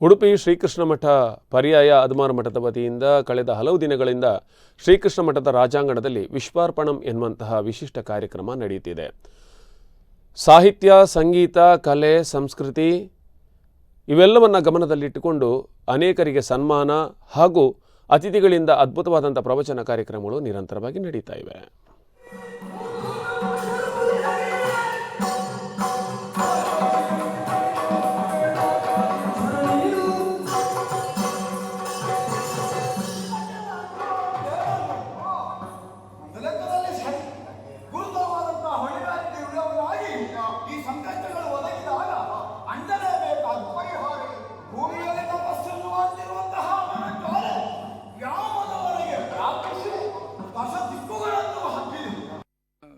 ಉಡುಪಿ ಶ್ರೀಕೃಷ್ಣ ಮಠ ಪರ್ಯಾಯ ಅದ್ಮಾರ ಮಠದ ವತಿಯಿಂದ ಕಳೆದ ಹಲವು ದಿನಗಳಿಂದ ಶ್ರೀಕೃಷ್ಣ ಮಠದ ರಾಜಾಂಗಣದಲ್ಲಿ ವಿಶ್ವಾರ್ಪಣಂ ಎನ್ನುವಂತಹ ವಿಶಿಷ್ಟ ಕಾರ್ಯಕ್ರಮ ನಡೆಯುತ್ತಿದೆ. ಸಾಹಿತ್ಯ, ಸಂಗೀತ, ಕಲೆ, ಸಂಸ್ಕೃತಿ ಇವೆಲ್ಲವನ್ನು ಗಮನದಲ್ಲಿಟ್ಟುಕೊಂಡು ಅನೇಕರಿಗೆ ಸನ್ಮಾನ ಹಾಗೂ ಅತಿಥಿಗಳಿಂದ ಅದ್ಭುತವಾದಂಥ ಪ್ರವಚನ ಕಾರ್ಯಕ್ರಮಗಳು ನಿರಂತರವಾಗಿ ನಡೀತಾ ಇವೆ.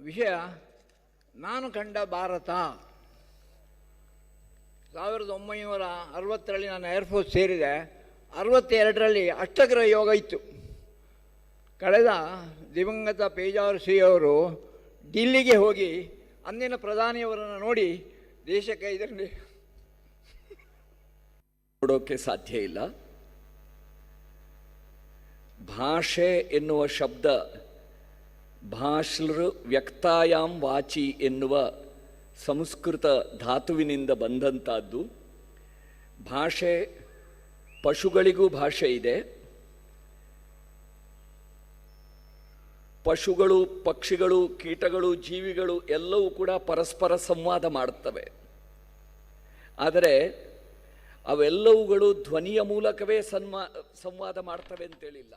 ವಿಷಯ ನಾನು ಕಂಡ ಭಾರತ. 1960ರಲ್ಲಿ ನಾನು ಏರ್ಫೋರ್ಸ್ ಸೇರಿದೆ. 62ರಲ್ಲಿ ಅಷ್ಟಗ್ರಹ ಯೋಗ ಇತ್ತು. ಕಳೆದ ದಿವಂಗತ ಪೇಜಾವರ ಶ್ರೀಯವರು ದಿಲ್ಲಿಗೆ ಹೋಗಿ ಅಂದಿನ ಪ್ರಧಾನಿಯವರನ್ನು ನೋಡಿ ದೇಶಕ್ಕೆ ಇದರಲ್ಲಿ ನೋಡೋಕ್ಕೆ ಸಾಧ್ಯ ಇಲ್ಲ. ಭಾಷೆ ಎನ್ನುವ ಶಬ್ದ ಭಾಷೃ ವ್ಯಕ್ತಾಯಾಮ್ ವಾಚಿ ಎನ್ನುವ ಸಂಸ್ಕೃತ ಧಾತುವಿನಿಂದ ಬಂದಂಥದ್ದು. ಭಾಷೆ, ಪಶುಗಳಿಗೂ ಭಾಷೆ ಇದೆ. ಪಶುಗಳು, ಪಕ್ಷಿಗಳು, ಕೀಟಗಳು, ಜೀವಿಗಳು ಎಲ್ಲವೂ ಕೂಡ ಪರಸ್ಪರ ಸಂವಾದ ಮಾಡುತ್ತವೆ. ಆದರೆ ಅವೆಲ್ಲವುಗಳು ಧ್ವನಿಯ ಮೂಲಕವೇ ಸಂವಾದ ಮಾಡ್ತವೆ ಅಂತೇಳಿಲ್ಲ.